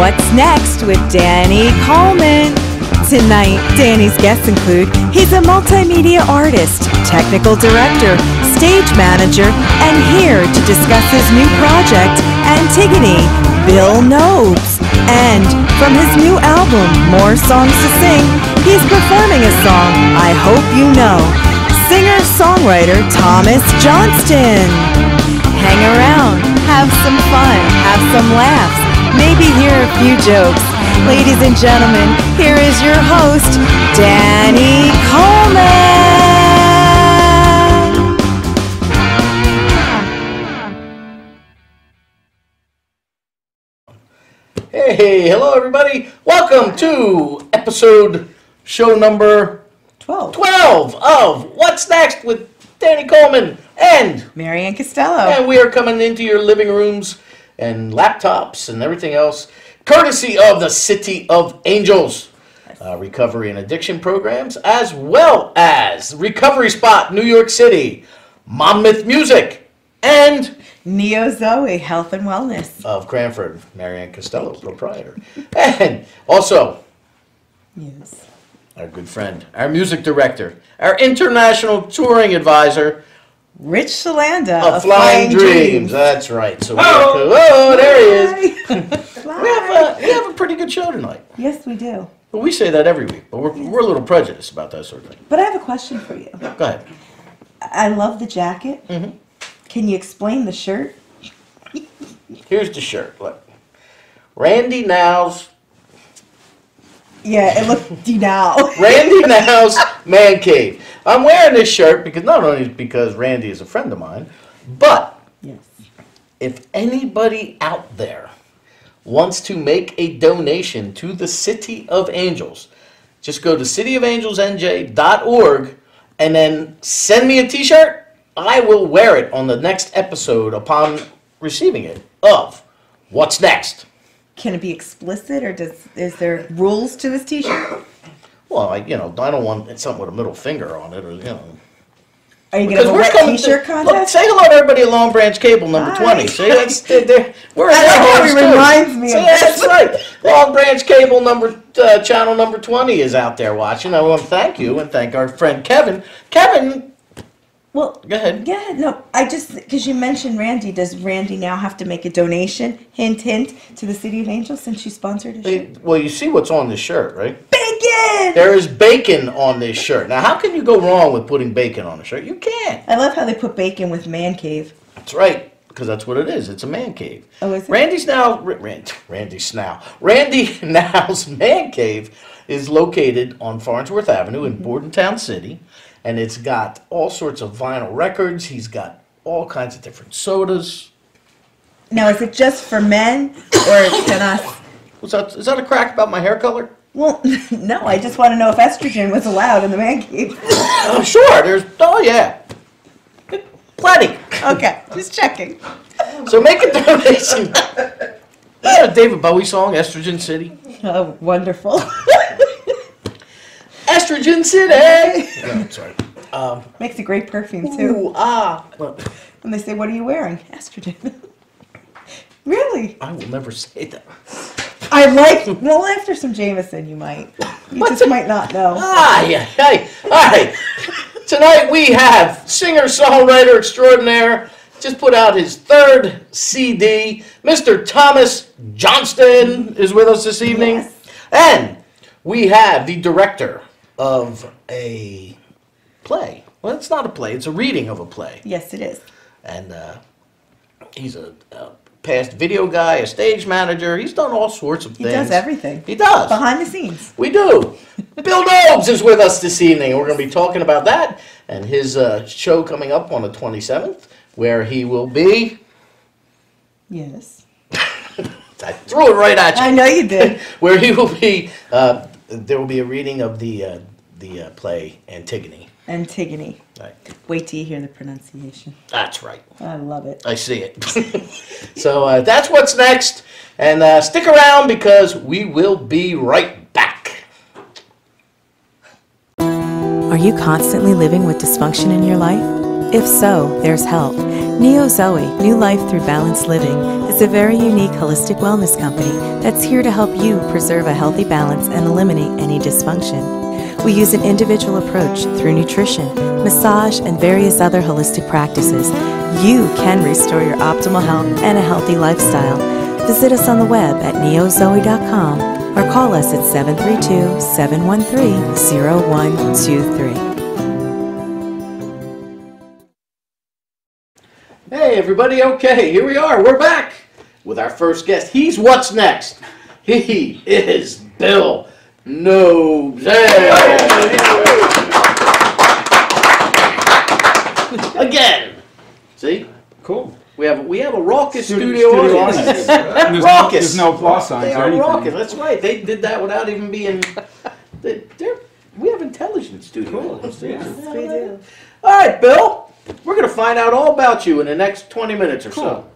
What's Next with Danny Coleman. Tonight, Danny's guests include, he's a multimedia artist, technical director, stage manager, and here to discuss his new project, Antigone, Bill Nobes. And from his new album, More Songs to Sing, he's performing a song, I Hope You Know. Singer-songwriter Thomas Johnston. Hang around, have some fun, have some laughs, maybe hear a few jokes. Ladies and gentlemen, here is your host, Danny Coleman. Hey, hello everybody. Welcome to show number 12 of What's Next with Danny Coleman and Maryann Castello. And we are coming into your living rooms and laptops and everything else, courtesy of the City of Angels, recovery and addiction programs, as well as Recovery Spot, New York City, Monmouth Music, and Neo Zoe, Health and Wellness. Of Cranford, Maryann Castello, proprietor. And also, Yes, our good friend, our music director, our international touring advisor, Rich Shalanda of Flying Dreams. That's right. So there he is. we have a pretty good show tonight. Yes, we do. Well, we say that every week, but we're a little prejudiced about that sort of thing. But I have a question for you. Go ahead. I love the jacket. Mm-hmm. Can you explain the shirt? Here's the shirt. Look, Randy Now's. Yeah, it looked now. Randy Now's Man Cave. I'm wearing this shirt because not only because Randy is a friend of mine, but Yes. if anybody out there wants to make a donation to the City of Angels, just go to cityofangelsnj.org and then send me a t-shirt. I will wear it on the next episode upon receiving it of What's Next. Can it be explicit, or is there rules to this T-shirt? Well, I don't want something with a middle finger on it, or Are you going to have a wet T-shirt contest? Look, say hello to everybody at Long Branch Cable number 20. See, that's we're in their homes too. Reminds me of that's right. Long Branch Cable channel number 20 is out there watching. I want to thank you and thank our friend Kevin. Kevin. Well, go ahead. Yeah, no, because you mentioned Randy. Does Randy now have to make a donation, hint, hint, to the City of Angels since you sponsored his shirt? Well, you see what's on this shirt, right? Bacon! There is bacon on this shirt. Now, how can you go wrong with putting bacon on a shirt? You can't. I love how they put bacon with man cave. That's right, because that's what it is. It's a man cave. Oh, is it? Randy Now's Man Cave is located on Farnsworth Avenue in Bordentown City. And it's got all sorts of vinyl records. He's got all kinds of different sodas. Now, is it just for men, or can us? Is that a crack about my hair color? Well, no, I just want to know if estrogen was allowed in the man cave. Oh, sure. Yeah. Plenty. Okay, just checking. So make a donation. Is that a David Bowie song, Estrogen City? Oh, wonderful. Estrogen City! No, sorry. Makes a great perfume, too. When they say, what are you wearing? Estrogen. Really? I will never say that. Well, after some Jameson, you might. You just might not know. Hey. All right. Tonight we have singer-songwriter extraordinaire, just put out his third CD. Mr. Thomas Johnston is with us this evening. Yes. And we have the director of a play. Well, it's not a play. It's a reading of a play. Yes, it is. And he's a past video guy, a stage manager. He's done all sorts of things. He does everything. He does. Behind the scenes. We do. Bill Nobes is with us this evening. We're going to be talking about that and his show coming up on the 27th, where he will be... Yes. I threw it right at you. I know you did. Where he will be... there will be a reading of the play Antigone. Antigone. Right. Wait till you hear the pronunciation. That's right. I love it. I see it. So that's what's next. And stick around because we will be right back. Are you constantly living with dysfunction in your life? If so, there's help. Neo Zoe, New Life Through Balanced Living, is is a very unique holistic wellness company that's here to help you preserve a healthy balance and eliminate any dysfunction. We use an individual approach through nutrition, massage, and various other holistic practices. You can restore your optimal health and a healthy lifestyle. Visit us on the web at neozoe.com or call us at 732-713-0123. Hey everybody, okay, here we are. We're back with our first guest. He's what's next. He is Bill Nobes. Again. See? Cool. We have a raucous studio audience. Raucous. There's no applause signs They or are anything. raucous. That's right. They did that without even being. We have intelligent studio audience. Yes, we do. All right, Bill. We're going to find out all about you in the next 20 minutes or so.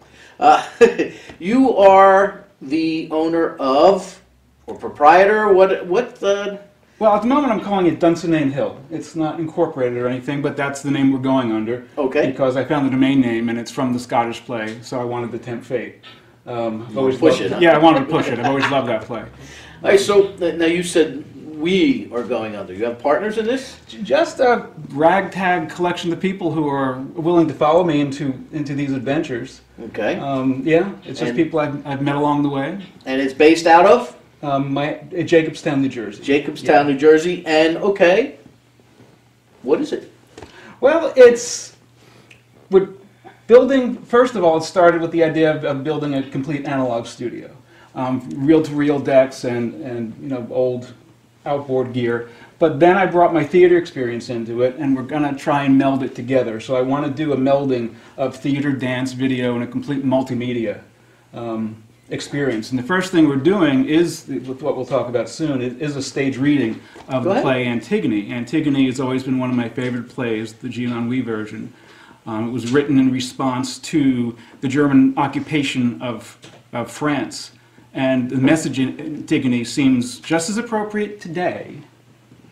You are the owner of, or proprietor, what the... Well, at the moment I'm calling it Dunsinane Hill. It's not incorporated or anything, but that's the name we're going under. Okay. Because I found the domain name and it's from the Scottish play, so I wanted to tempt fate. Push it, huh? Yeah, I wanted to push it. I've always loved that play. All right, so now you said we are going under. You have partners in this? Just a ragtag collection of people who are willing to follow me into these adventures. Okay. Yeah, it's just people I've met along the way. And it's based out of? Jacobstown, New Jersey. Jacobstown, New Jersey. And, okay, what is it? Well, we're building, first of all, it started with the idea of building a complete analog studio. Reel-to-reel decks and old outboard gear. But then I brought my theater experience into it, and we're going to try and meld it together. So I want to do a melding of theater, dance, video, and a complete multimedia experience. And the first thing we're doing is, with what we'll talk about soon, is a stage reading of the play Antigone. Antigone has always been one of my favorite plays, the Jean Ennui version. It was written in response to the German occupation of France. And the message in Antigone seems just as appropriate today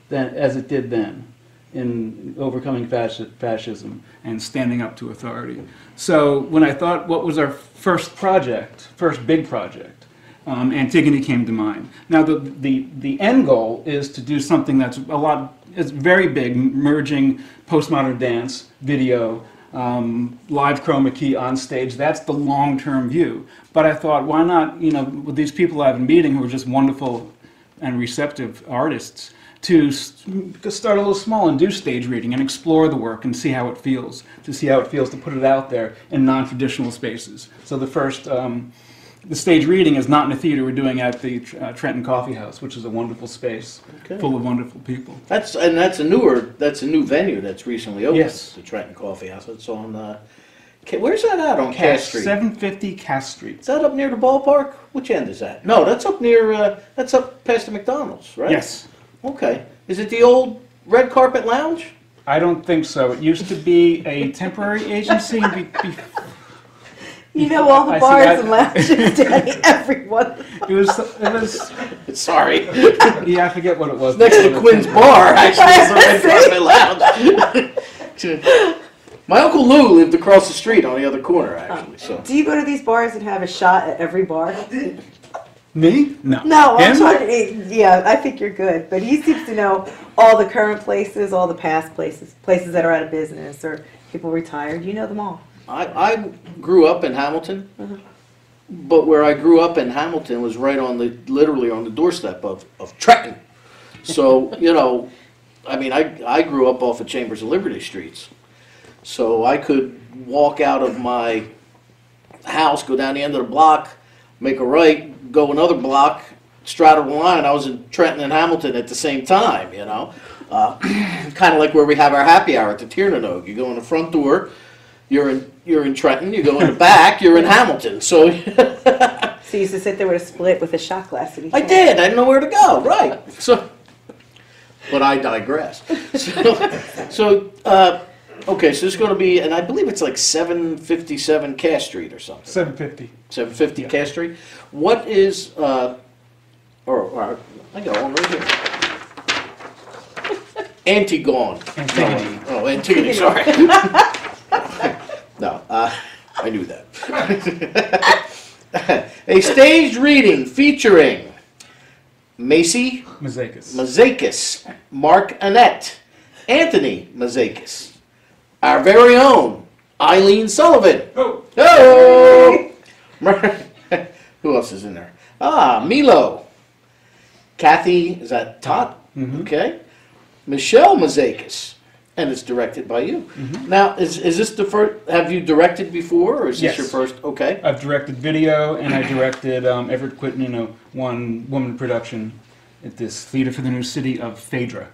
as it did then in overcoming fascism and standing up to authority. So when I thought what was our first big project, Antigone came to mind. Now the end goal is to do something that's it's very big, merging postmodern dance, video, live chroma key on stage. That's the long-term view. But I thought, why not, with these people I've been meeting who are just wonderful and receptive artists, to start a little small and do stage reading and explore the work and see how it feels, to put it out there in non-traditional spaces. So the first, the stage reading is not in a theater. We're doing at the Trenton Coffee House, which is a wonderful space full of wonderful people. That's a new venue that's recently opened. Yes. The Trenton Coffee House. It's on, where's that at on Cass Street? 750 Cass Street. Is that up near the ballpark? Which end is that? No, that's up near, that's up past the McDonald's, right? Yes. Okay. Is it the old Red Carpet Lounge? I don't think so. It used to be a temporary agency. You know all the bars and lounges, Danny, everyone. It was. Sorry. Yeah, I forget what it was. Next to Quinn's Bar, actually, is the Red Carpet Lounge. My Uncle Lou lived across the street on the other corner, actually. So. Do you go to these bars and have a shot at every bar? Me? No. No, I'm talking, yeah, I think you're good. But he seems to know all the current places, all the past places, places that are out of business or people retired. You know them all. I grew up in Hamilton, but where I grew up in Hamilton was right on literally on the doorstep of Trenton. So, I grew up off of Chambers of Liberty streets. So I could walk out of my house, go down the end of the block, make a right, go another block, straddle the line. I was in Trenton and Hamilton at the same time, kind of like where we have our happy hour at the Tiernanog. You go in the front door, you're in Trenton. You go in the back, you're in Hamilton. So So you used to sit there with a split with a shot glass at each I did. I didn't know where to go. Right. So, but I digress. Okay, so this is going to be, and I believe it's like 757 Cass Street or something. 750. 750 Cass Street. What is, I got one right here. Antigone. Antigone. Oh, Antigone, sorry. No, I knew that. A staged reading featuring Macy Mazakis, Mark Annette, Anthony Mazakis, our very own Eileen Sullivan. Oh. Oh! Who else is in there? Milo. Kathy, is that Tot? Okay. Michelle Mazakis. And it's directed by you. Now, is this the first, have you directed before, or is this your first? Okay. I've directed video, and I directed Everett Quitton in a one-woman production at this Theater for the New City of Phaedra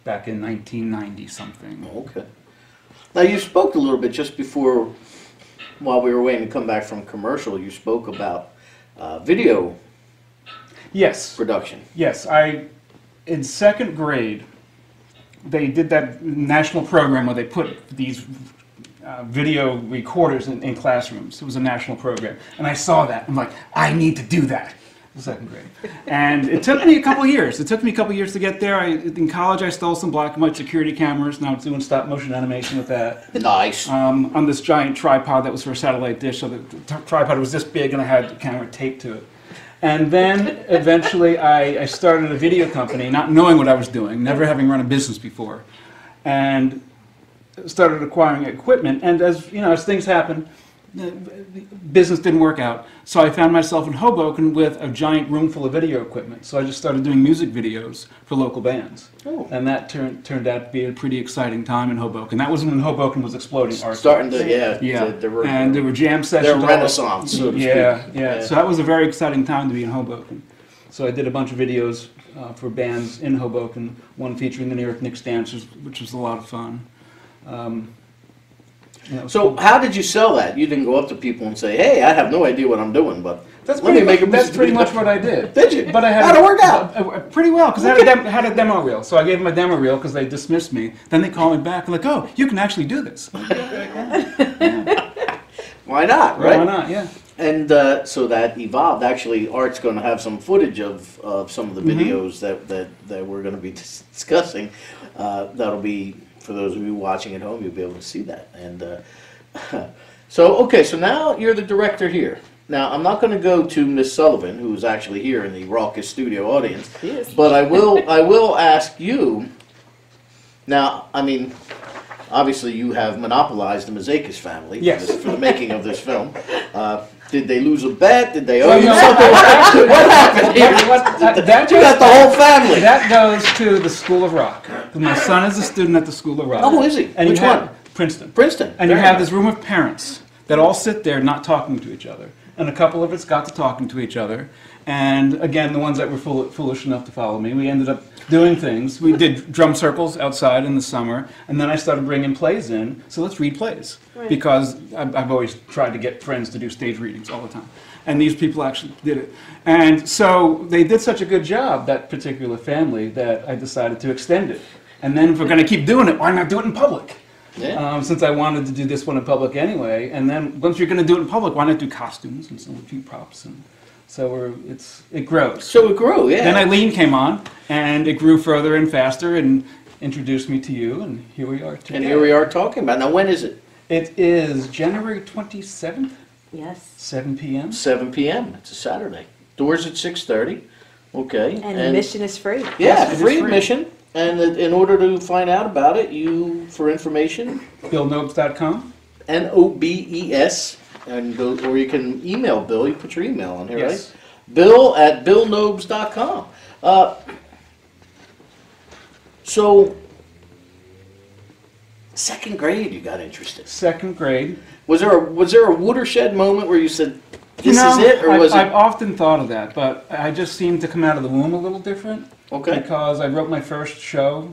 back in 1990-something. Okay. Now, you spoke a little bit just before, while we were waiting to come back from commercial, you spoke about video production. Yes. In second grade, they did that national program where they put these video recorders in classrooms. It was a national program. And I saw that. I'm like, I need to do that. In second grade. And it took me a couple years. It took me a couple years to get there. In college, I stole some black and white security cameras. Now I'm doing stop motion animation with that. Nice. On this giant tripod that was for a satellite dish. So the tripod was this big and I had the camera taped to it. And then eventually I started a video company, not knowing what I was doing, never having run a business before, and started acquiring equipment. And as you know, as things happen, the business didn't work out. So I found myself in Hoboken with a giant room full of video equipment. So I just started doing music videos for local bands. Oh. And that turned out to be a pretty exciting time in Hoboken. That was when Hoboken was exploding art. Starting to, and there were jam sessions. Their renaissance, so to speak. Yeah. So that was a very exciting time to be in Hoboken. So I did a bunch of videos for bands in Hoboken, one featuring the New York Knicks Dancers, which was a lot of fun. So how did you sell that? You didn't go up to people and say, "Hey, I have no idea what I'm doing, but that's pretty much what I did." Did you? But how'd it work out? Pretty well, because I had a demo reel. So I gave them a demo reel because they dismissed me. Then they called me back and like, "Oh, you can actually do this." Why not? Right? Why not? Yeah. And so that evolved. Actually, Art's going to have some footage of some of the videos that we're going to be discussing. That'll be. For those of you watching at home, you'll be able to see that. And so now you're the director here. Now, I'm not going to go to Miss Sullivan, who is actually here in the raucous studio audience, but I will ask you. Now, I mean, obviously you have monopolized the Mazakis family for the making of this film. Did they lose a bet? Did they owe you something? What happened here? You got the whole family. That goes to the School of Rock. My son is a student at the School of Rock. Oh, is he? And Which one? Princeton. Princeton. And you have this room of parents that all sit there not talking to each other. And a couple of us got to talking to each other. And again, the ones that were foolish enough to follow me, we ended up doing things. We did drum circles outside in the summer, and then I started bringing plays in. So let's read plays, because I've always tried to get friends to do stage readings all the time. And these people actually did it. And so they did such a good job, that particular family, that I decided to extend it. And then if we're going to keep doing it, why not do it in public? Yeah. Since I wanted to do this one in public anyway. And then once you're going to do it in public, why not do costumes and a few props? And so it grows. So it grew, yeah. Then Eileen came on, and it grew further and faster, and introduced me to you, and here we are today. And here we are talking about. Now, when is it? It is January 27th. Yes. 7 p.m. 7 p.m. It's a Saturday. Doors at 6:30. Okay. And admission is free. Yeah, Yes, free admission. And in order to find out about it, for information, BillNobes.com. Nobes. And go, or you can email Bill. You put your email on here, Yes. right? Bill@BillNobes.com. So, second grade, you got interested. Second grade. Was there a watershed moment where you said, "This is it," or was I've it? often thought of that, but I just seemed to come out of the womb a little different. Okay. Because I wrote my first show,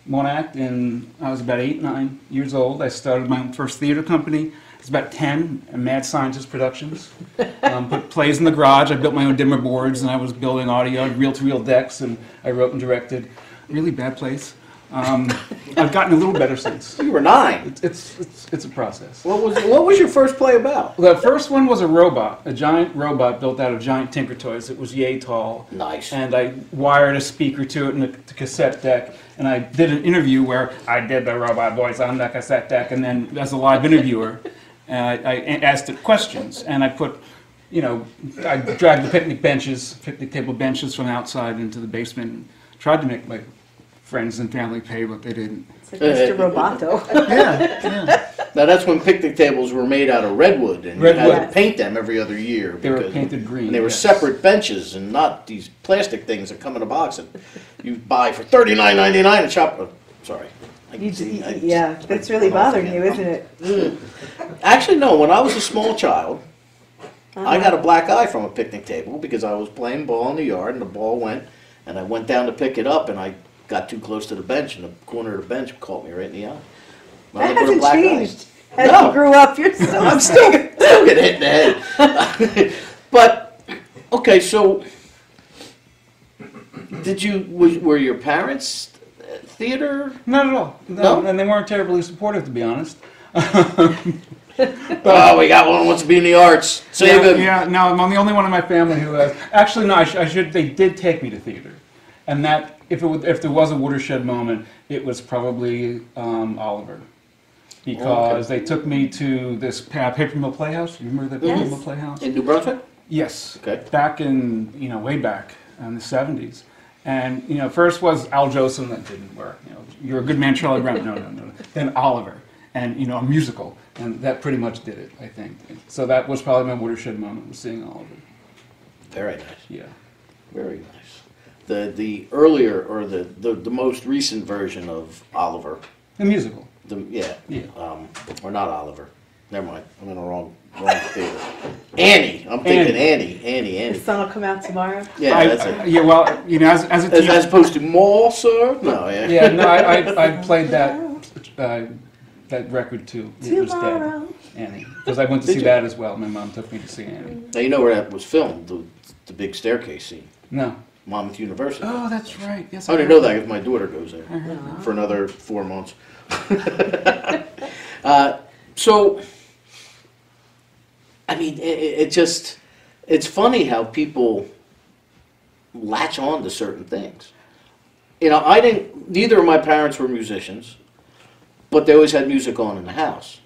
one act, I was about 8, 9 years old. I started my first theater company. I was about 10, Mad Scientist Productions. Put plays in the garage. I built my own dimmer boards, and I was building audio, reel-to-reel decks, and I wrote and directed. Really bad place. I've gotten a little better since. You were 9. It's a process. What was your first play about? The first one was a giant robot built out of giant Tinker Toys. It was yay tall. Nice. And I wired a speaker to it in a cassette deck, and I did an interview where I did the robot voice on the cassette deck, and then as a live interviewer, I asked it questions, and I put you know, I dragged the picnic table benches from outside into the basement and tried to make my friends and family pay, but they didn't. It's like Mr. Roboto. Yeah. Now that's when picnic tables were made out of redwood, and you Redwood. had to paint them every other year. They were painted green. And they were yes. separate benches, and not these plastic things that come in a box and you buy for $39.99 at shop. Sorry. Yeah, that's really bothering you, isn't it? Actually, no. When I was a small child, I got a black eye from a picnic table because I was playing ball in the yard, and the ball went, and I went down to pick it up, and I got too close to the bench, and the corner of the bench caught me right in the eye. That hasn't changed. As No. you grew up, you're still I'm still getting hit in the head. But okay, so were your parents theater? Not at all. No? And they weren't terribly supportive, to be honest. Oh, we got one who wants to be in the arts. Save him. Yeah, no, I'm the only one in my family who has. Actually, no, I should. They did take me to theater, and that if there was a watershed moment, it was probably Oliver, because they took me to this Paper Mill Playhouse. You remember that Paper Mill Playhouse? In New Brunswick? Yes. Okay. Back in way back in the '70s, and first was Al Jolson, that didn't work. You're a good man, Charlie Brown. No. Then Oliver. And a musical, and that pretty much did it, I think. So that was probably my watershed moment, was seeing Oliver. Very nice. Yeah. Very nice. The earlier or the most recent version of Oliver. The musical. Yeah. Yeah. Or not Oliver. Never mind. I'm in the wrong theater. Annie. I'm thinking Annie. The sun will come out tomorrow. Yeah, that's it. Yeah, well, as a teen, As opposed to Mall, sir? No, yeah. yeah, no, I played that record too. It was Tomorrow. dead, Annie, because I went to Did see you? that as well. My mom took me to see Annie. Now you know where that was filmed, the big staircase scene. No. Monmouth University. Oh, that's right. Yes. I didn't know that because my daughter goes there for another 4 months. So, I mean, it's funny how people latch on to certain things. Neither of my parents were musicians, but they always had music on in the house.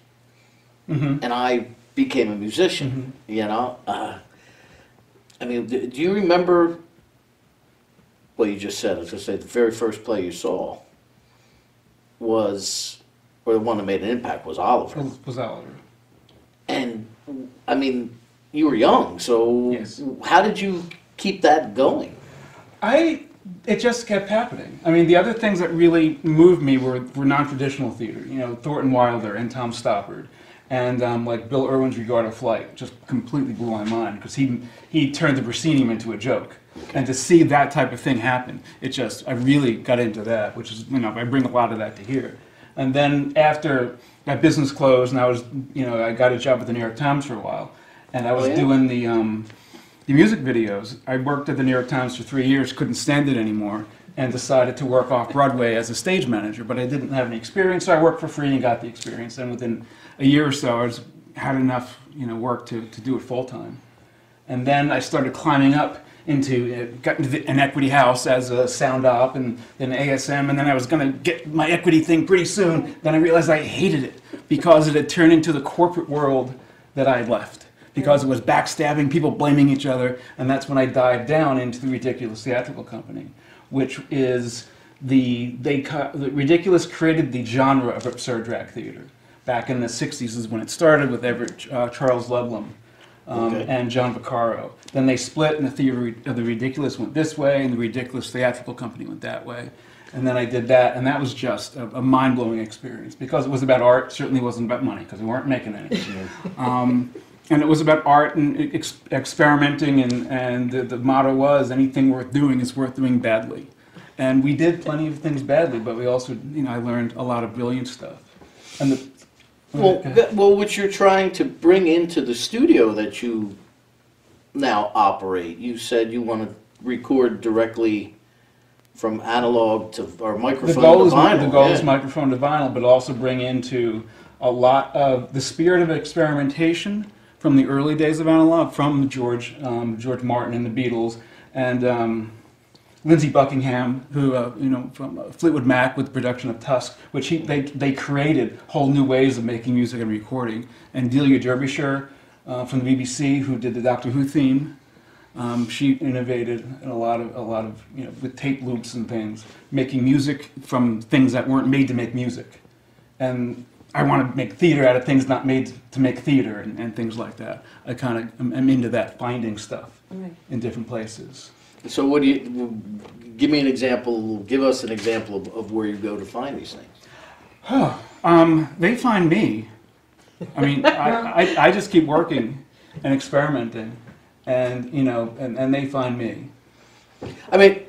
Mm-hmm. And I became a musician, I mean, do you remember what you just said? I was going to say the very first play you saw was, or the one that made an impact was Oliver. Was Oliver. And, I mean, you were young, so Yes. how did you keep that going? It just kept happening. I mean, the other things that really moved me were non-traditional theater. Thornton Wilder and Tom Stoppard, and like Bill Irwin's Regard of Flight just completely blew my mind because he turned the proscenium into a joke, and to see that type of thing happen, I really got into that, which is I bring a lot of that to here. And then after that business closed, and I got a job at the New York Times for a while, and I was doing the music videos. I worked at the New York Times for 3 years, couldn't stand it anymore, and decided to work off Broadway as a stage manager, but I didn't have any experience, so I worked for free and got the experience. And within a year or so, I had enough work to do it full time. And then I started climbing up got into an equity house as a sound op and then ASM, and then I was going to get my equity thing pretty soon. Then I realized I hated it because it had turned into the corporate world that I had left. Because it was backstabbing, people blaming each other, and that's when I dived down into the Ridiculous Theatrical Company, which is the Ridiculous created the genre of absurd drag theater. Back in the 60s is when it started with Charles Ludlam and John Vaccaro. Then they split, and the theory of the Ridiculous went this way, and the Ridiculous Theatrical Company went that way. And then I did that, and that was just a mind-blowing experience because it was about art. Certainly wasn't about money because we weren't making anything. And it was about art and experimenting, and the motto was, anything worth doing is worth doing badly. And we did plenty of things badly, but we also, I learned a lot of brilliant stuff. And what you're trying to bring into the studio that you now operate, you said you want to record directly from analog to, or microphone to vinyl. The goal is microphone to vinyl, but also bring into a lot of the spirit of experimentation from the early days of analog, from George Martin and the Beatles, and Lindsey Buckingham, who from Fleetwood Mac with the production of Tusk, which they created whole new ways of making music and recording, and Delia Derbyshire, from the BBC who did the Doctor Who theme. She innovated in a lot of with tape loops and things, making music from things that weren't made to make music. And I want to make theater out of things not made to make theater and things like that. I kind of am into that, finding stuff in different places. So what do you, give me an example, give us an example of where you go to find these things. They find me. I mean, I just keep working and experimenting, and and they find me. I mean,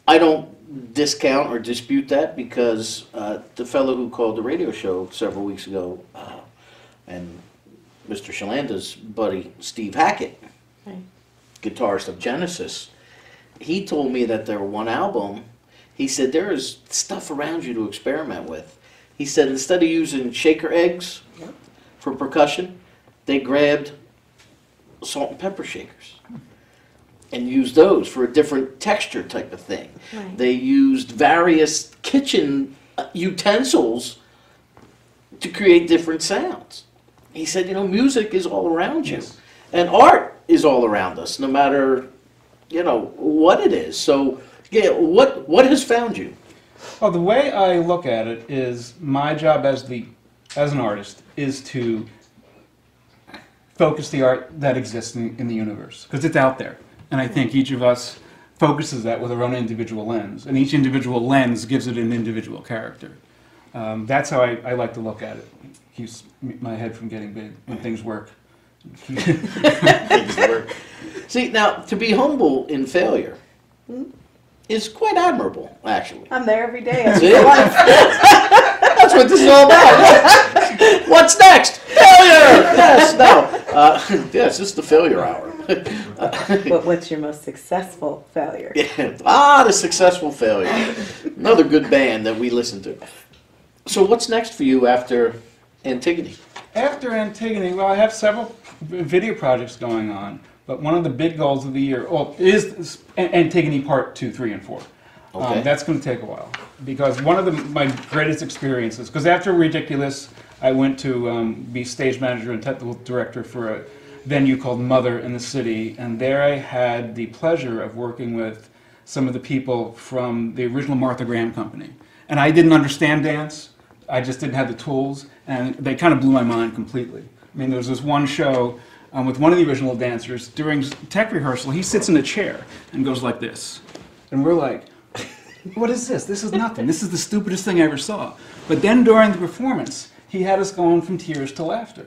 I don't discount or dispute that, because the fellow who called the radio show several weeks ago, and Mr. Shalanda's buddy, Steve Hackett, guitarist of Genesis, he told me that their one album, he said, there is stuff around you to experiment with. He said instead of using shaker eggs for percussion, they grabbed salt and pepper shakers and used those for a different texture type of thing. They used various kitchen utensils to create different sounds. He said, music is all around you. And art is all around us, no matter, what it is. So, yeah, what has found you? Well, the way I look at it is my job as an artist is to focus the art that exists in the universe, because it's out there. And I think each of us focuses that with our own individual lens, and each individual lens gives it an individual character. That's how I like to look at it. Keeps my head from getting big when things work. Things work. See, now, to be humble in failure is quite admirable, actually. I'm there every day. See? That's what this is all about. What's next? Failure! Yes, no. Yes, this is the failure hour. What's your most successful failure? Yeah. The successful failure. Another good band that we listen to. So what's next for you after Antigone? After Antigone, well, I have several video projects going on, but one of the big goals of the year is Antigone Part 2, 3, and 4. Okay. That's going to take a while, because one of my greatest experiences, because after Ridiculous, I went to be stage manager and technical director for a venue called Mother in the city, and there I had the pleasure of working with some of the people from the original Martha Graham Company. And I didn't understand dance, I just didn't have the tools, and they kind of blew my mind completely. I mean, there was this one show with one of the original dancers. During tech rehearsal, he sits in a chair and goes like this. And we're like, what is this? This is nothing. This is the stupidest thing I ever saw. But then during the performance, he had us going from tears to laughter,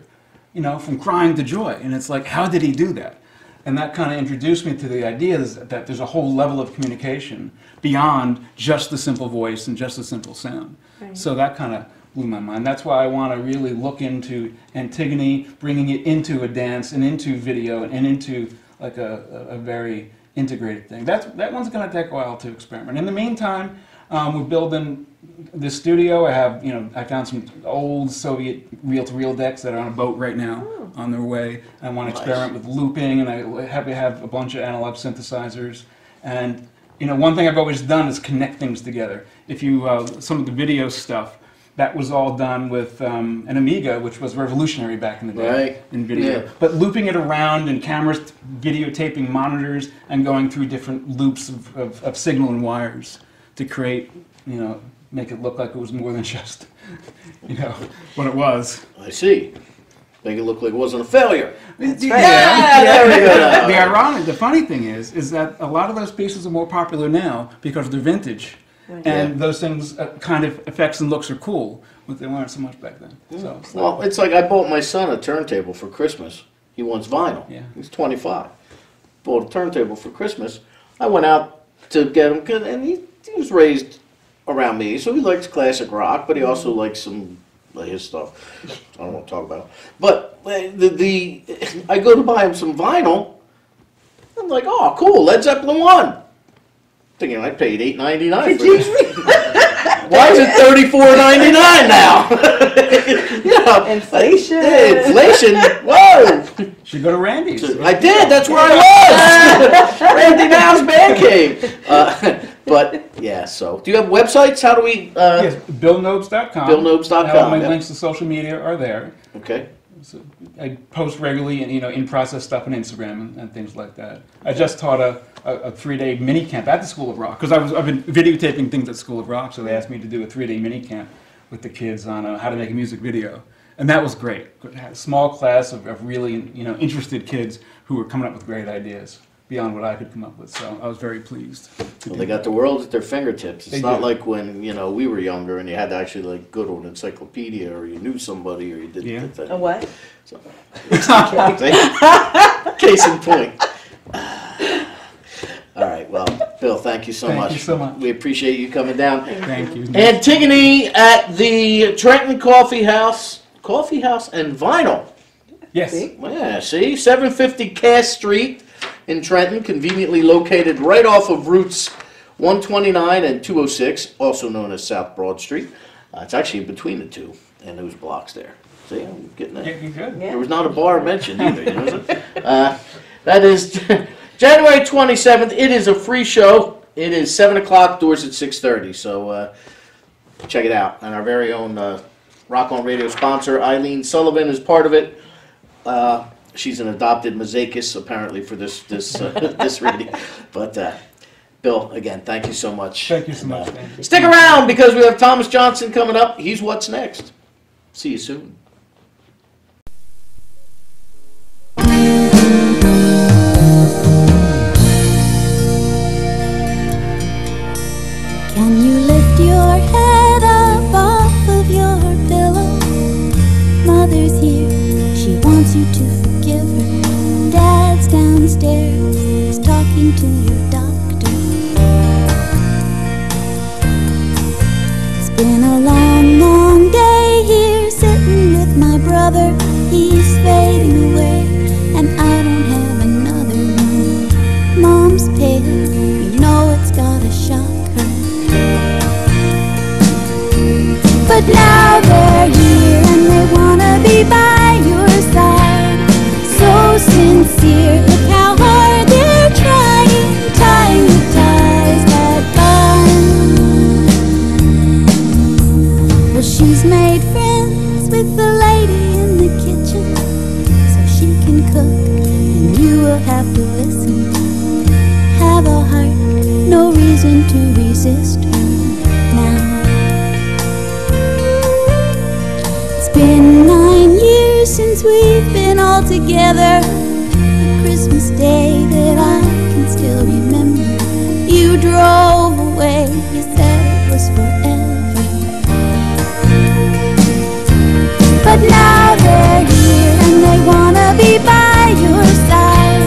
from crying to joy. And it's like, how did he do that? And that kind of introduced me to the idea that there's a whole level of communication beyond just the simple voice and just the simple sound. Right. So that kind of blew my mind. That's why I want to really look into Antigone, bringing it into a dance and into video and into like a very integrated thing. That one's going to take a while to experiment. In the meantime, we're building this studio. I found some old Soviet reel-to-reel decks that are on a boat right now on their way. I want to experiment with looping, and I have a bunch of analog synthesizers. And one thing I've always done is connect things together. If you some of the video stuff, that was all done with an Amiga, which was revolutionary back in the day in video. Yeah. But looping it around and cameras videotaping monitors and going through different loops of signal and wires to create, make it look like it was more than just, what it was. I see. Make it look like it wasn't a failure. That's right. Yeah, there we go. The funny thing is that a lot of those pieces are more popular now because they're vintage. And those things kind of effects and looks are cool, but they weren't so much back then. So, well, it's like I bought my son a turntable for Christmas. He wants vinyl. Yeah. He's 25. Bought a turntable for Christmas. I went out to get him, and he was raised around me, so he likes classic rock, but he also likes some of his stuff. I don't want to talk about. But I go to buy him some vinyl. I'm like, oh, cool, Led Zeppelin 1. Thinking I paid $8.99 for this. Why is it $34.99 now? Inflation. Inflation. Whoa. Should go to Randy's. I did. That's where I was. Randy Now's Man Cave. But yeah. So, do you have websites? How do we? Yes, BillNobes.com. BillNobes.com. All my links to social media are there. Okay. So I post regularly and, in-process stuff on Instagram and things like that. I just taught a 3-day mini camp at the School of Rock, because I've been videotaping things at School of Rock, so they asked me to do a 3-day mini camp with the kids on how to make a music video. And that was great. I had a small class of really interested kids who were coming up with great ideas beyond what I could come up with. So I was very pleased. Well, they got the world at their fingertips. It's They not do. like when we were younger and you had to actually go to an encyclopedia or you knew somebody or you did Yeah. the thing. A what? So, case in point. All right, well, Bill, thank you so much. Thank you so much. We appreciate you coming down. Thank you. Antigone at the Trenton Coffee House and Vinyl. Yes. Yeah, see, 750 Cass Street in Trenton, conveniently located right off of routes 129 and 206, also known as South Broad Street. It's actually in between the two and those blocks there. See, I'm getting that. Yeah, you good? There was not a bar mentioned either. That is January 27th. It is a free show. It is 7 o'clock, doors at 6:30. So check it out. And our very own Rock On Radio sponsor, Eileen Sullivan, is part of it. She's an adopted mosaicist, apparently, for this this reading. But Bill, again, thank you so much. Thank you so much. Thank you. Stick around because we have Thomas Johnson coming up. He's What's Next. See you soon. Can you lift your head up off of your pillow? Mother's here, she wants you to forgive her. Dad's downstairs, he's talking to your doctor. It's been a long, long day here sitting with my brother. He's fading away and I don't have another one. Mom's pale, you know it's gotta shock her. But now they're here and they wanna be by your side. So sincere, look how hard they're trying, tying the ties that bind. Well, she's made friends with the lady in the kitchen, so she can cook and you will have to listen. Have a heart, no reason to resist her now. It's been 9 years since we've been all together. A Christmas day that I can still remember. You drove away, you said it was forever. But now they're here and they wanna be by your side.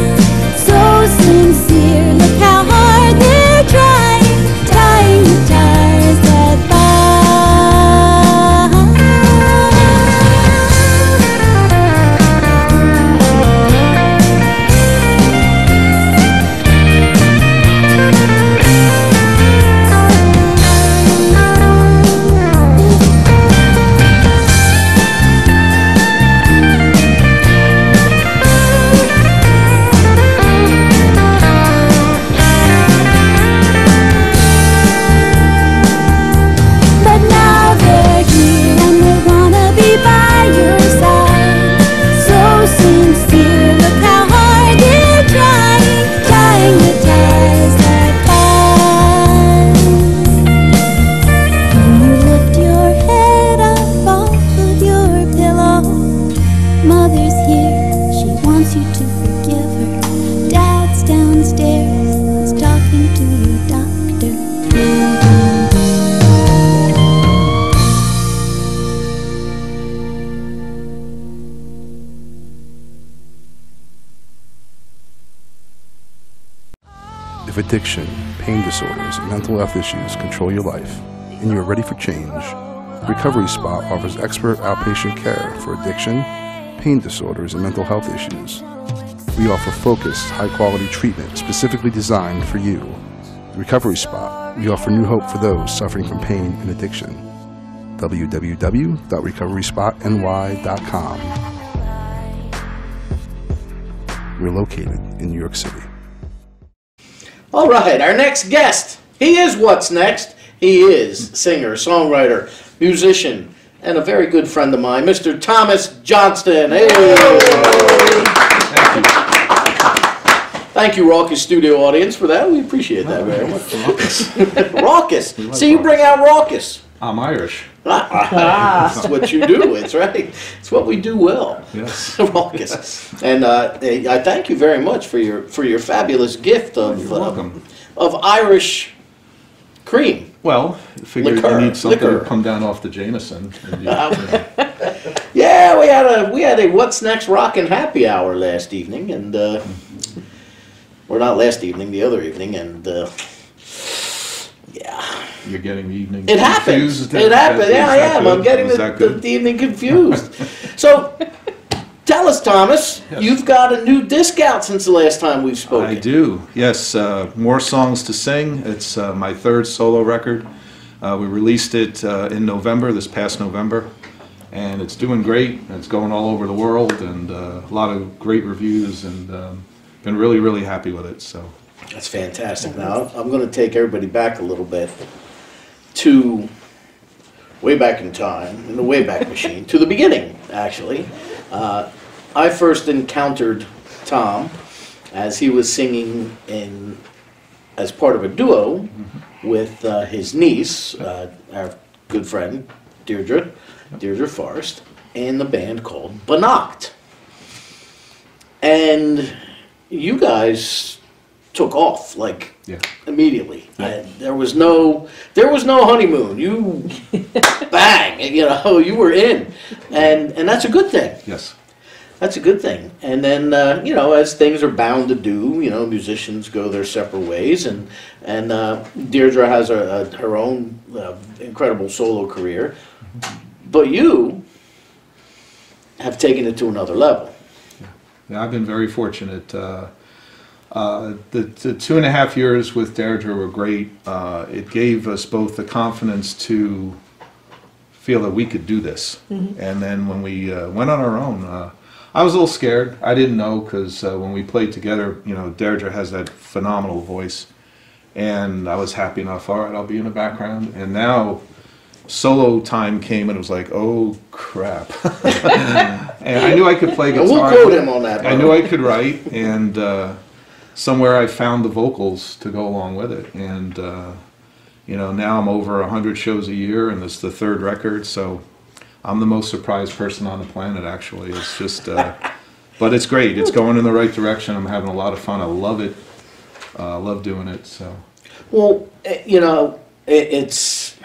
So sincere, look how hard they're trying, tying the ties that bind. But now they're here and they wanna be by your side. So sincere, look how hard they're trying, tying the ties that bind. Can you lift your head up off of your pillow? Mother's here, she wants you to forgive her. Dad's downstairs, he's talking to your doctor. If addiction, pain disorders, and mental health issues control your life, and you are ready for change, the Recovery Spot offers expert outpatient care for addiction, pain disorders, and mental health issues. We offer focused, high-quality treatment specifically designed for you. The Recovery Spot, we offer new hope for those suffering from pain and addiction. www.recoveryspotny.com. We're located in New York City. All right, our next guest. He is What's Next. He is singer, songwriter, musician, and a very good friend of mine, Mr. Thomas Johnston. Hey! Thank you, Raucous Studio audience, for that. We appreciate that very much. Raucous. See, you bring out raucous. I'm Irish. That's what you do. It's right. It's what we do well. Yes. Raucous. And I thank you very much for your fabulous gift of You're welcome. Of Irish cream. Well, I figured Liquor. you need something Liquor. to come down off the Jameson. And Yeah, we had a What's Next Rockin' Happy Hour last evening, and or not last evening, the other evening, and yeah. You're getting the evening It happened. confused. It happened. Yeah, I am. I'm getting Is that the good? evening confused. So, tell us, Thomas, Yes. you've got a new disc out since the last time we've spoken. I do, yes. More songs to sing. It's my third solo record. We released it in November, this past November, and it's doing great. It's going all over the world, and a lot of great reviews, and been really, really happy with it. So That's fantastic. Now, I'm going to take everybody back a little bit to way back in time, in the Wayback Machine, to the beginning, actually. I first encountered Tom as he was singing as part of a duo with his niece, our good friend, Deirdre Forrest, and the band called Banocht. And you guys took off like yeah, immediately. There was no honeymoon. You bang, you were in, and that's a good thing. yes. That's a good thing. And then as things are bound to do, musicians go their separate ways, and Deirdre has her own incredible solo career, but you have taken it to another level. Yeah, I've been very fortunate. The 2.5 years with Deirdre were great. It gave us both the confidence to feel that we could do this. And then when we went on our own, I was a little scared. I didn't know, because when we played together, Deirdre has that phenomenal voice. And I was happy enough, all right, I'll be in the background. And now solo time came, and it was like, oh crap. And I knew I could play guitar. We'll quote him on that. I knew I could write, and somewhere I found the vocals to go along with it. And now I'm over 100 shows a year, and this is the third record, so I'm the most surprised person on the planet, actually. It's just, but it's great. It's going in the right direction. I'm having a lot of fun. I love it. I love doing it. So. Well, it's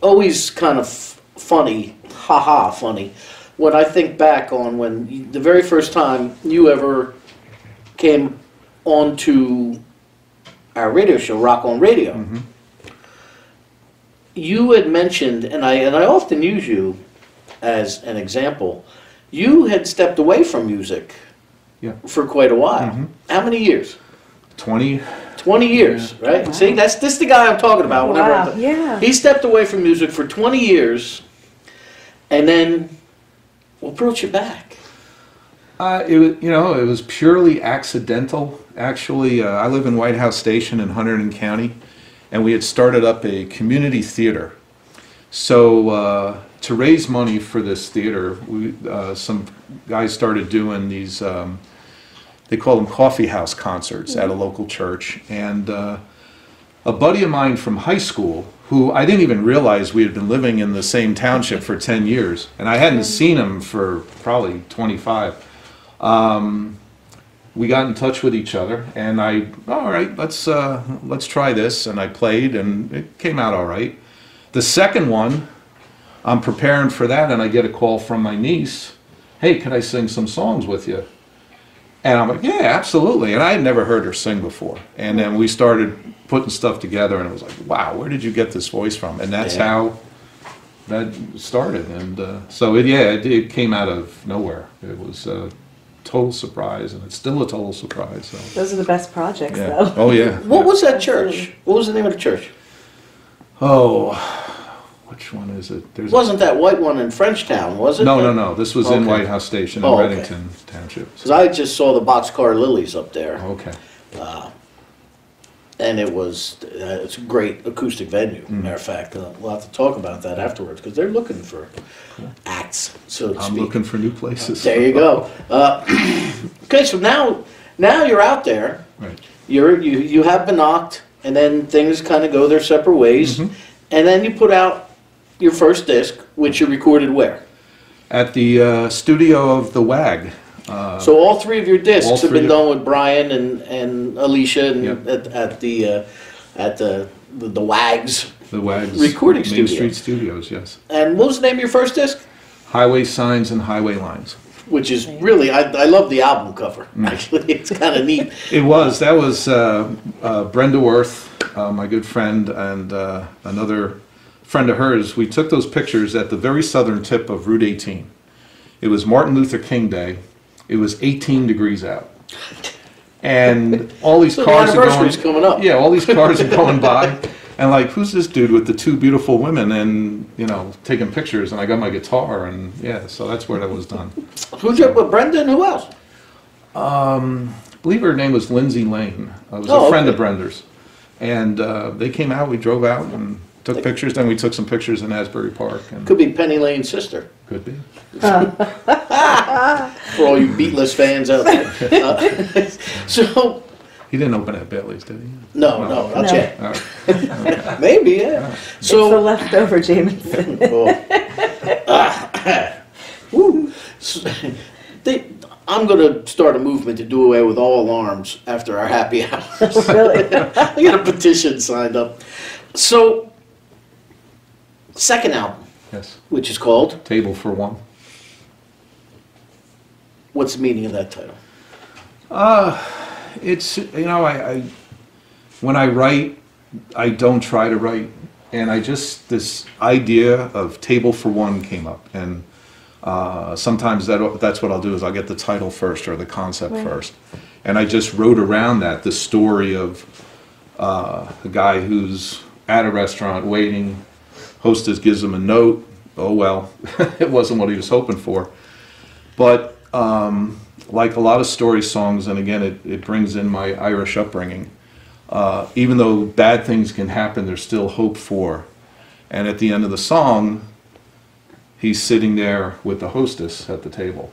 always kind of funny, funny, when I think back on the very first time you ever came onto our radio show, Rock on Radio. You had mentioned, and I often use you as an example, you had stepped away from music for quite a while. How many years? 20. 20 years, right? Wow. See, this is the guy I'm talking about. Wow. Yeah. He stepped away from music for 20 years, and then what brought you back? It was purely accidental. Actually, I live in White House Station in Hunterdon County, and we had started up a community theater. So to raise money for this theater, some guys started doing these, they call them coffee house concerts at a local church. And a buddy of mine from high school, who I didn't even realize we had been living in the same township for 10 years, and I hadn't seen him for probably 25. We got in touch with each other, and all right, let's try this, and I played, and it came out all right. The second one, I'm preparing for that, and I get a call from my niece, hey, can I sing some songs with you? And I'm like, yeah, absolutely, and I had never heard her sing before. And then we started putting stuff together, and it was like, wow, where did you get this voice from? And that's how that started, and so it came out of nowhere. It was total surprise, and it's still a total surprise. So. Those are the best projects, though. Oh yeah. What was that church? What was the name of the church? Oh, which one is it? Wasn't that white one in Frenchtown, was it? No. This was in White House Station in Reddington Township. Because I just saw the Boxcar Lilies up there. Okay. and it's a great acoustic venue. Matter of fact, we'll have to talk about that afterwards because they're looking for acts, so to I'm speak. looking for new places. There you go. Okay, so now you're out there. Right. You have been knocked, and then things kind of go their separate ways, and then you put out your first disc, which you recorded where? At the studio of the WAG. So all three of your discs all have three been of- done with Brian and Alicia and Yep. at the WAGs. The WAG's Recording Main studio. Street Studios, yes. And what was the name of your first disc? Highway Signs and Highway Lines. Which is really, I love the album cover. Actually, it's kind of neat. That was Brenda Worth, my good friend, and another friend of hers. We took those pictures at the very southern tip of Route 18. It was Martin Luther King Day. It was 18 degrees out. And all these So cars the are anniversary's coming up. Yeah, all these cars are going by. And like, who's this dude with the two beautiful women and, taking pictures? And I got my guitar and so that's where that was done. Who'd you with Brenda and who else? I believe her name was Lindsay Lane. I was Oh, a friend okay. of Brenda's. And they came out, we drove out and took pictures. Then we took some pictures in Asbury Park. And Could be Penny Lane's sister. could be. For all you beatless fans out there. So, He didn't open at Bailey's, did he? no, not No. yet. All right. Maybe, yeah. It's the So, leftover Jameson. Woo. I'm going to start a movement to do away with all alarms after our happy hour. Really? I got a petition signed up. So, second album, Yes. which is called, Table for One. what's the meaning of that title? It's, I when I write, I don't try to write. And this idea of Table for One came up. And sometimes that's what I'll do is I'll get the title first or the concept first. And I just wrote around that, the story of a guy who's at a restaurant waiting, hostess gives him a note. Oh well, it wasn't what he was hoping for. But like a lot of story songs, and again, it brings in my Irish upbringing. Even though bad things can happen, there's still hope for. And at the end of the song, he's sitting there with the hostess at the table,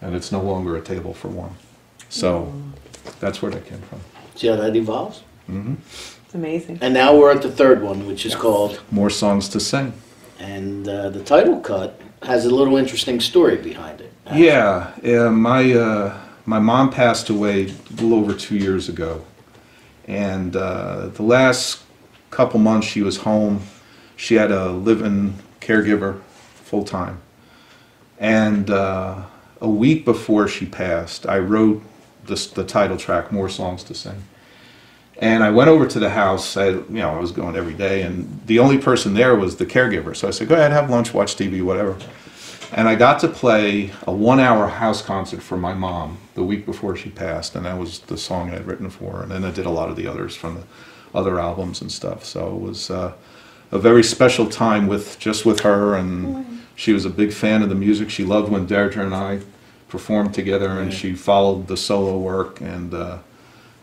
and it's no longer a table for one. So that's where that came from. See how that evolves? It's amazing. And now we're at the third one, which is called, More songs to sing. and the title cut has a little interesting story behind it. Yeah, my mom passed away a little over 2 years ago, and the last couple months she was home. She had a live-in caregiver full time, and a week before she passed, I wrote the title track, "More Songs to Sing." And I went over to the house. I was going every day, and the only person there was the caregiver. So I said, "Go ahead, have lunch, watch TV, whatever." And I got to play a 1-hour house concert for my mom the week before she passed, and that was the song I'd written for her. And then I did a lot of the others from the other albums and stuff. So it was a very special time with her, and she was a big fan of the music. She loved when Deirdre and I performed together, and she followed the solo work, and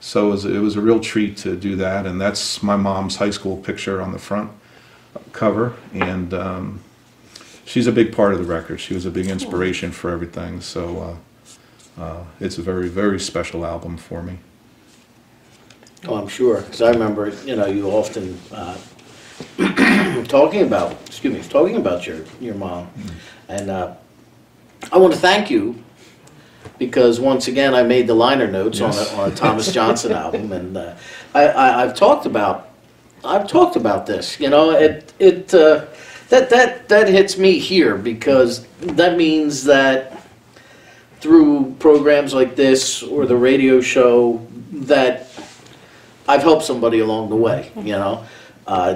so it was a real treat to do that. And that's my mom's high school picture on the front cover, and she's a big part of the record. She was a big inspiration for everything, so it's a very, very special album for me. Oh, I'm sure, because I remember, you often talking about your mom, and I want to thank you because once again I made the liner notes on a Thomas Johnson album, and I've talked about this. That hits me here because that means that through programs like this or the radio show that I've helped somebody along the way,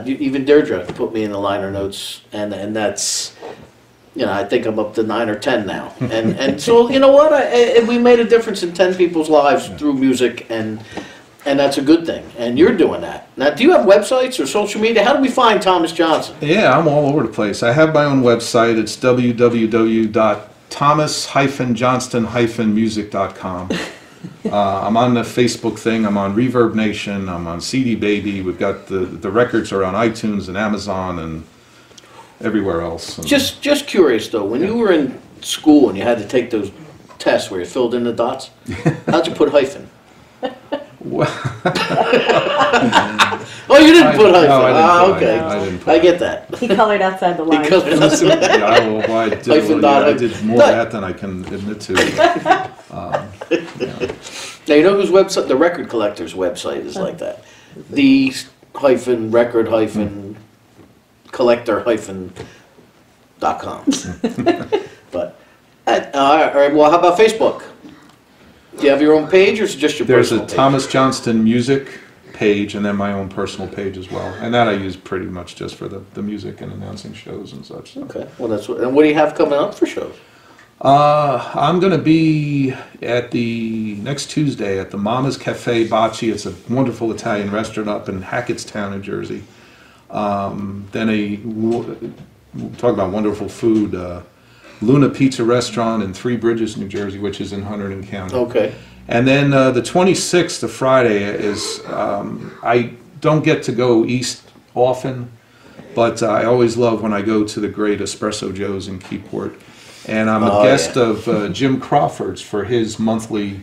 even Deirdre put me in the liner notes, and that's, I think I'm up to 9 or 10 now, and so you know what, we made a difference in 10 people's lives through music, and that's a good thing, and you're doing that. Now, do you have websites or social media? How do we find Thomas Johnson? Yeah, I'm all over the place. I have my own website. It's www.thomas-johnston-music.com. I'm on the Facebook thing. I'm on Reverb Nation. I'm on CD Baby. We've got the records are on iTunes and Amazon and everywhere else. And Just curious though, when you were in school and you had to take those tests where you filled in the dots, how'd you put hyphen? Oh, you didn't put hyphen. No, I didn't put Okay. hyphen. I didn't put I get that. He colored outside the line. Because Hyphen dot, I did more of that than I can admit to. Now you know whose website? The Record Collector's website is like that. The hyphen record hyphen collector hyphen .com. But all right. Well, how about Facebook? Do you have your own page, or is it just your There's personal a page? Thomas Johnston Music page, and then my own personal page as well. And that I use pretty much just for the music and announcing shows and such. So. Okay. Well, that's what. And what do you have coming up for shows? I'm going to be at the next Tuesday at the Mama's Cafe Bocce. It's a wonderful Italian restaurant up in Hackettstown, New Jersey. Then talk about wonderful food. Luna Pizza Restaurant in Three Bridges, New Jersey, which is in Hunterdon County. Okay. And then the 26th, the Friday, is I don't get to go east often, but I always love when I go to the great Espresso Joe's in Keyport. And I'm a guest of Jim Crawford's for his monthly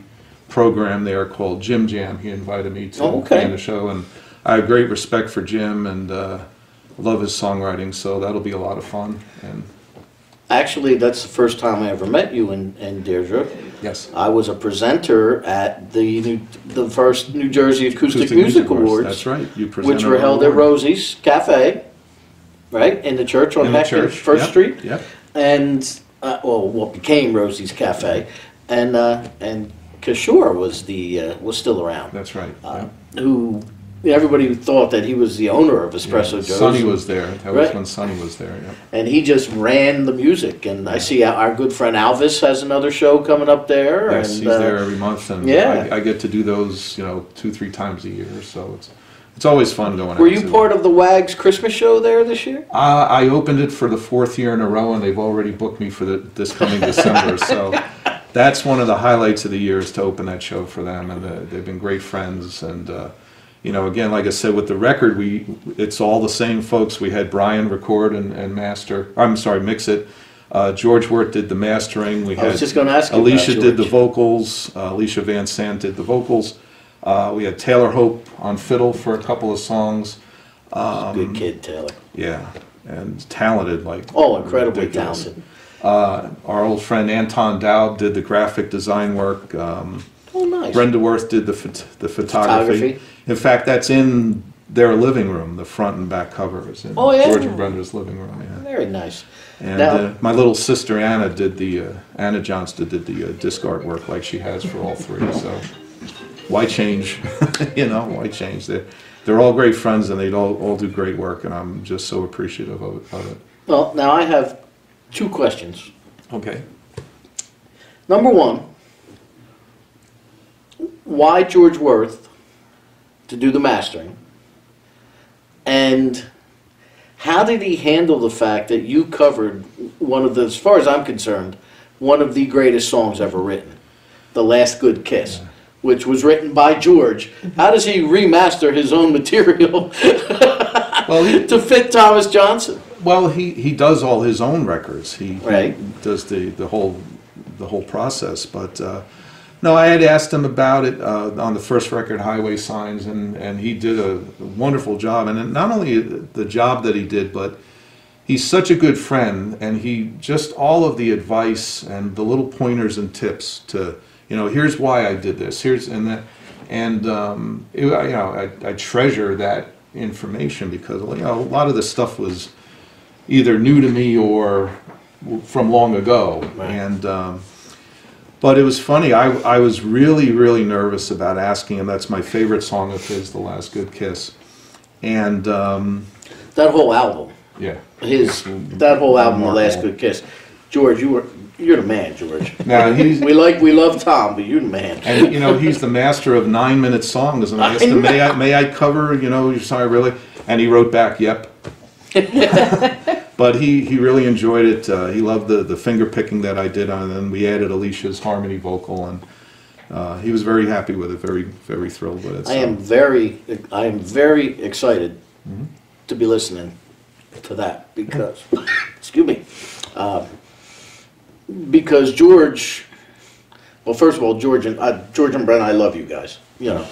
program there called Jim Jam. He invited me to be in the show, and I have great respect for Jim and love his songwriting, so that'll be a lot of fun. And Actually, that's the first time I ever met you in Deirdre. yes, I was a presenter at the first New Jersey Acoustic Music Awards. That's right. You presented which were held at Rosie's Cafe, right, in the church on First Street. Yep. And what became Rosie's Cafe, and Kishore was still around. That's right. Who everybody thought that he was the owner of Espresso Joe's. Sonny was there. That was Right. when Sonny was there. Yeah. And he just ran the music. And I see our good friend Alvis has another show coming up there. Yes, and, he's there every month, and yeah. I get to do those, 2-3 times a year. So it's always fun going. Were you part of the WAG's Christmas show there this year? I opened it for the 4th year in a row, and they've already booked me for this coming December. So that's one of the highlights of the year, is to open that show for them, and they've been great friends. And again, like I said, with the record, it's all the same folks. We had Brian record and mix it. George Wirt did the mastering. I was just going to ask you Alicia about did the George. vocals. Alicia Van Sant did the vocals. We had Taylor Hope on fiddle for a couple of songs. Good kid, Taylor. Yeah, and talented, like Incredibly ridiculous. talented. Our old friend Anton Dowd did the graphic design work. Nice. Brenda Worth did the photography. In fact, that's in their living room. The front and back cover is in George and Brenda's living room. Yeah. Very nice. And Now- my little sister Anna did Anna Johnston did the disc artwork, like she has for all three. So why change? Why change? They're all great friends, and they all do great work, and I'm just so appreciative of it. Well, now I have 2 questions. Okay. Number 1, why George Worth to do the mastering? And how did he handle the fact that you covered one of the, as far as I'm concerned, one of the greatest songs ever written, The Last Good Kiss, which was written by George? How does he remaster his own material to fit Thomas Johnson? Well, he does all his own records. He does the whole process. But no, I had asked him about it on the first record, Highway Signs, and he did a wonderful job. And not only the job that he did, but he's such a good friend, and he just all of the advice and the little pointers and tips to, here's why I did this, here's and that, and I treasure that information, because a lot of this stuff was either new to me or from long ago. Right. And but it was funny. I was really, really nervous about asking him. That's my favorite song of his, The Last Good Kiss. And That whole album. yeah, That whole album, The Last Good Kiss. George, you're the man, George. now We love Tom, but you're the man. and he's the master of 9-minute songs. And I asked him, may I cover your song? Really? And he wrote back, yep. But he really enjoyed it. He loved the finger picking that I did on it, and we added Alicia's harmony vocal, and he was very happy with it, very thrilled with it. I am very excited to be listening to that because, excuse me, because George. Well, first of all, George and Brent, I love you guys. You know,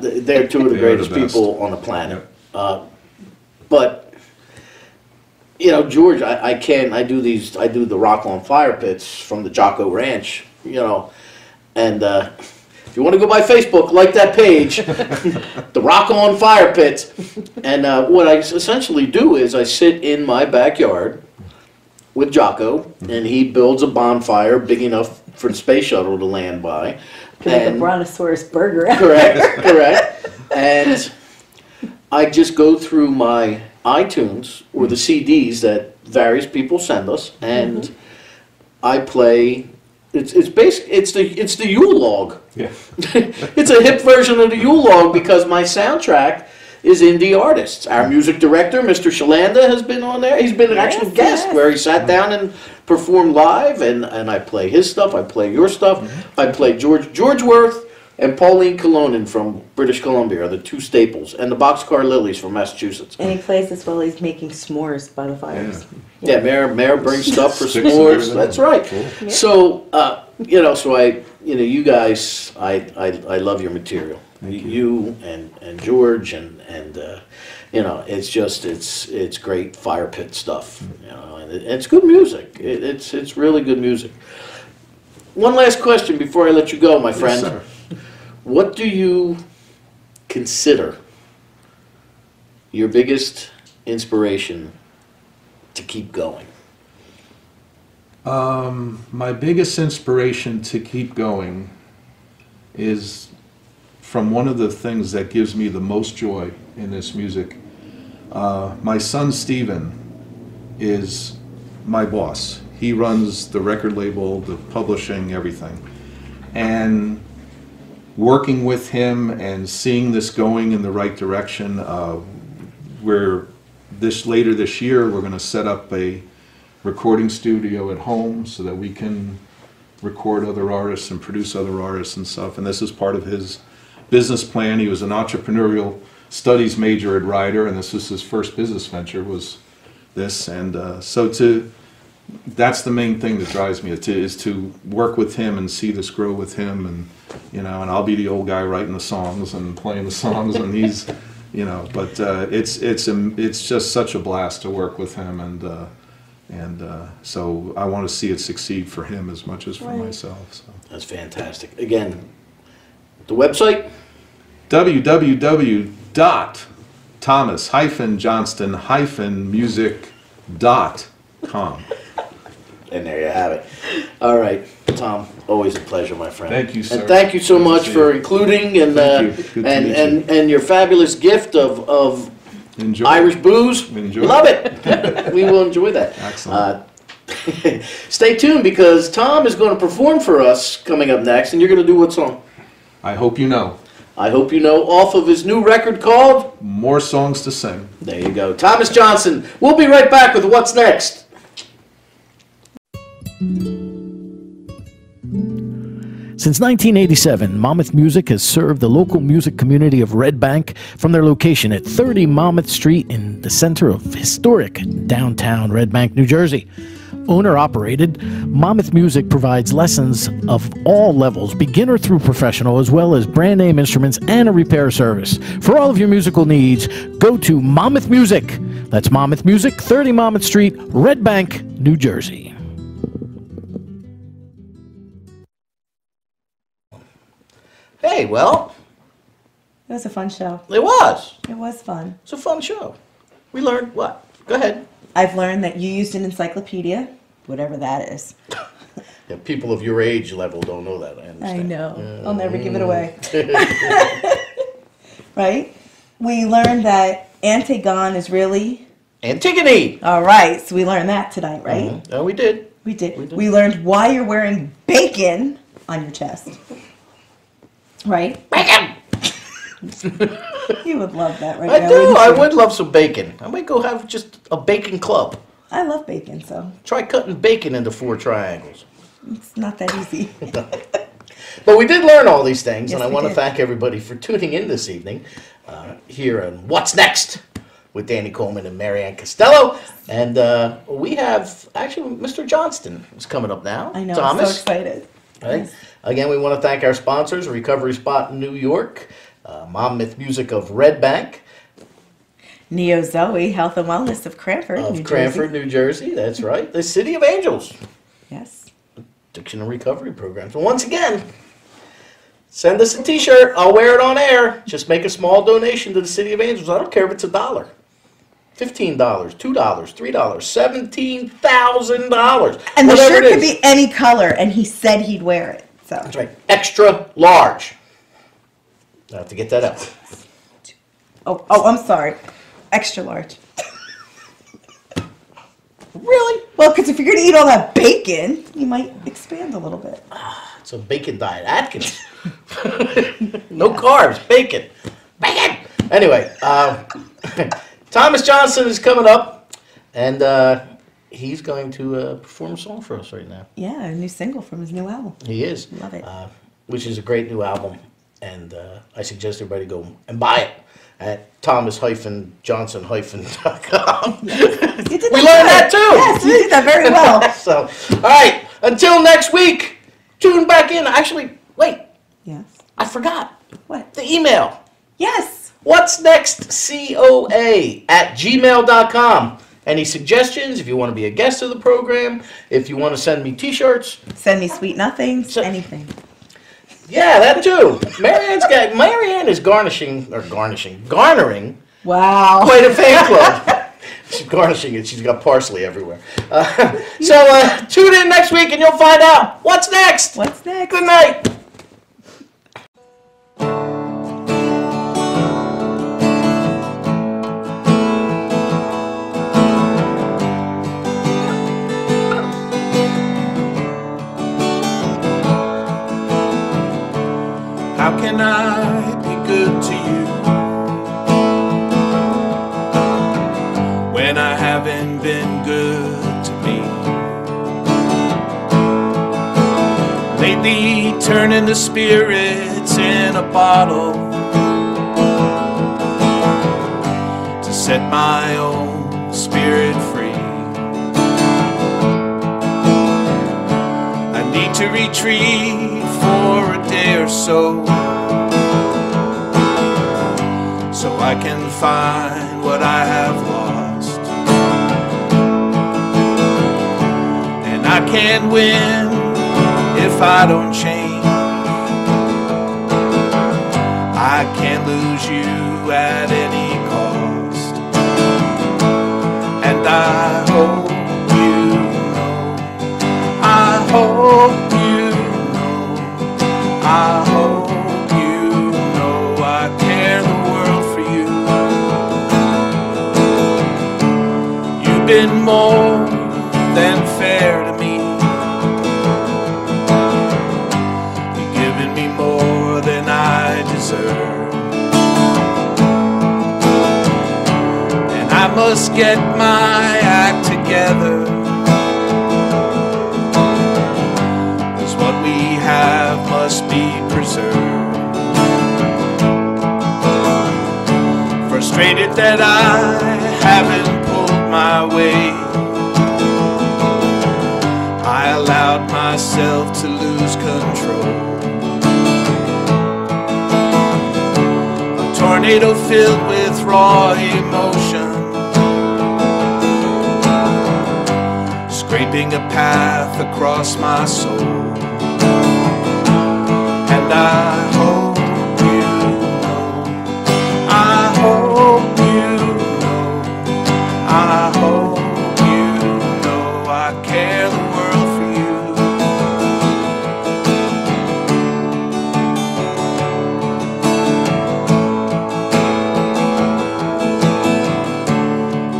they're two of the greatest people on the planet. Yep. But you know, George, I do the Rock on Fire pits from the Jocko Ranch. You know, and if you want to go by Facebook, like that page, the Rock on Fire pits. And what I essentially do is I sit in my backyard with Jocko, and he builds a bonfire big enough for the space shuttle to land by. To make a brontosaurus burger. Correct. And I just go through my iTunes or the CDs that various people send us, and I play. It's the Yule log. Yeah. It's a hip version of the Yule log because my soundtrack is indie artists. Our music director, Mr. Shalanda, has been on there. He's been an actual guest where he sat down and performed live, and I play his stuff, I play your stuff, I play George Worth and Pauline Colonen from British Columbia are the two staples, and the Boxcar Lilies from Massachusetts. And he plays this while he's making s'mores by the fires. Yeah, Mayor brings stuff for Sticks and s'mores. everything. That's right. Cool. Yeah. So, you guys, I love your material. You and George and it's great fire pit stuff. You know, and it's good music. It's really good music. One last question before I let you go, my friend. Yes, sir. What do you consider your biggest inspiration to keep going? My biggest inspiration to keep going is from one of the things that gives me the most joy in this music. My son Steven is my boss. He runs the record label, the publishing, everything. And working with him and seeing this going in the right direction, later this year we're going to set up a recording studio at home so that we can record other artists and produce other artists and stuff. And this is part of his business plan. He was an entrepreneurial studies major at Rider, and this was his first business venture, was this. And that's the main thing that drives me, is to work with him and see this grow with him. And and I'll be the old guy writing the songs and playing the songs, and he's, but it's just such a blast to work with him, and so I want to see it succeed for him as much as for myself. So. That's fantastic. Again, the website? www.thomas-johnston-music.com. And there you have it. All right, Tom, always a pleasure, my friend. Thank you, sir. And thank you so Good to much see for you. including and Thank you. Good to meet you. and your fabulous gift of Enjoy. Irish booze. Enjoy. We love it. We will enjoy that. Excellent. Stay tuned because Tom is going to perform for us coming up next, and you're going to do what song? I hope you know. I hope you know, off of his new record called More Songs to Sing. There you go. Thomas Johnson. We'll be right back with What's Next. Since 1987, Monmouth Music has served the local music community of Red Bank from their location at 30 Monmouth Street in the center of historic downtown Red Bank, New Jersey. Owner-operated, Monmouth Music provides lessons of all levels, beginner through professional, as well as brand-name instruments and a repair service. For all of your musical needs, go to Monmouth Music. That's Monmouth Music, 30 Monmouth Street, Red Bank, New Jersey. Hey, well, It was a fun show. it was. It was fun. It's a fun show. We learned what? Go ahead. I've learned that you used an encyclopedia, whatever that is. Yeah, people of your age level don't know that. I I understand. know. I'll never give it away. Right? We learned that Antigone is really... Antigone! All right, so we learned that tonight, right? Mhm. Oh, we did. We did. We did. We learned why you're wearing bacon on your chest. Right? Bacon! You would love that right I now. do. wouldn't I you? would love some bacon. I might go have just a bacon club. I love bacon, so Try cutting bacon into 4 triangles. it's not that easy. But we did learn all these things, Yes, and I we want to did. thank everybody for tuning in this evening here on What's Next with Danny Coleman and Maryann Castello. And we have, actually, Mr. Johnston is coming up now. I know, Thomas. I'm so excited. Right? Yes. Again, we want to thank our sponsors, Recovery Spot in New York, Monmouth Music of Red Bank, Neo Zoe Health and Wellness of Cranford, of New Cranford, Jersey. New Jersey. That's right. The City of Angels, Yes. addiction and recovery programs. And once again, send us a t-shirt. I'll wear it on air. Just make a small donation to the City of Angels. I don't care if it's $1, $15, $2, $3, $17,000. And the whatever shirt it could is. be any color, and he said he'd wear it. So That's right. Extra large. I have to get that out. Oh, I'm sorry. Extra large. Really? Well, because if you're going to eat all that bacon, you might expand a little bit. It's a bacon diet. Atkins. No carbs. Bacon. Bacon! Anyway, Thomas Johnson is coming up, and he's going to perform a song for us right now. Yeah, a new single from his new album. He is. Love it. Which is a great new album, and I suggest everybody go and buy it at thomas-johnson.com. You did We that learned that good. too. Yes, you did that very well. So, all right, until next week, tune back in. Actually, wait, Yes. I forgot What? the email. Yes. What's next? COA@gmail.com. Any suggestions? If you want to be a guest of the program, if you want to send me t-shirts, Send me sweet nothings, So- anything. yeah, that too. Maryann is garnering Wow. quite a fan club. She's garnishing it. She's got parsley everywhere. So tune in next week and you'll find out what's next. What's next? Good night. How can I be good to you when I haven't been good to me? Lately, turning the spirits in a bottle to set my own spirit free. I need to retreat for a day or so I can find what I have lost. And I can't win if I don't change. I can't lose you at any cost. And I hope you know, I hope you know, I hope you know I care the world for you. You've been more than fair to me. You've given me more than I deserve. And I must get my act together, 'cause what we have must be preserved. Frustrated that I haven't pulled my weight, I allowed myself to lose control. A tornado filled with raw emotion, scraping a path across my soul. And I hope you know, I hope you know, I hope you know I care the world for you.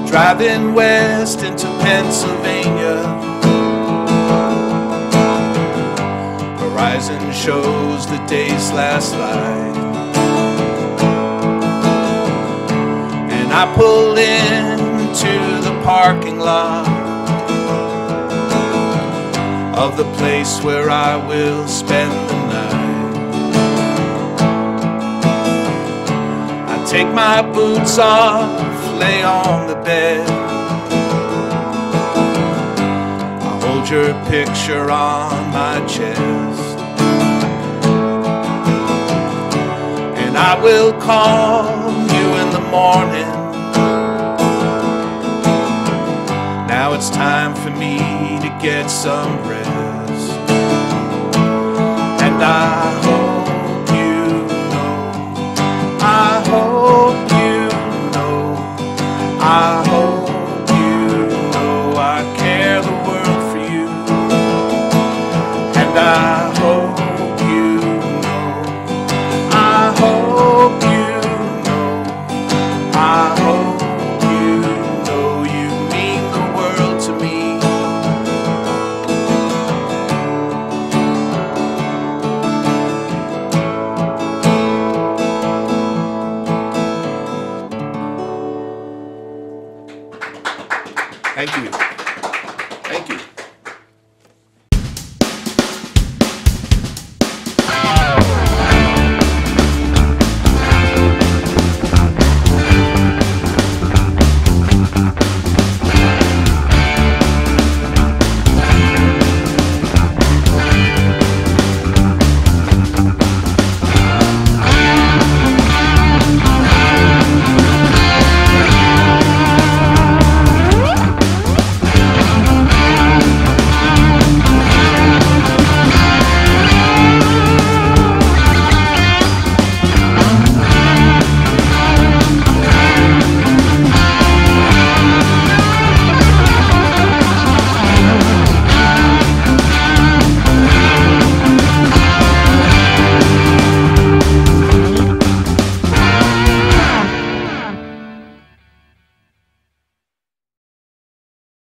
Driving west into Pennsylvania, horizon shows the day's last light, and I pull into the parking lot of the place where I will spend the night. take my boots off, lay on the bed. I'll hold your picture on my chest, and I will call you in the morning. Now it's time for me to get some rest, and I hope you know, I hope you know, I hope you know I care the world for you, and I hope you know, I hope you know, I hope you know you mean the world to me. Thank you. Thank you.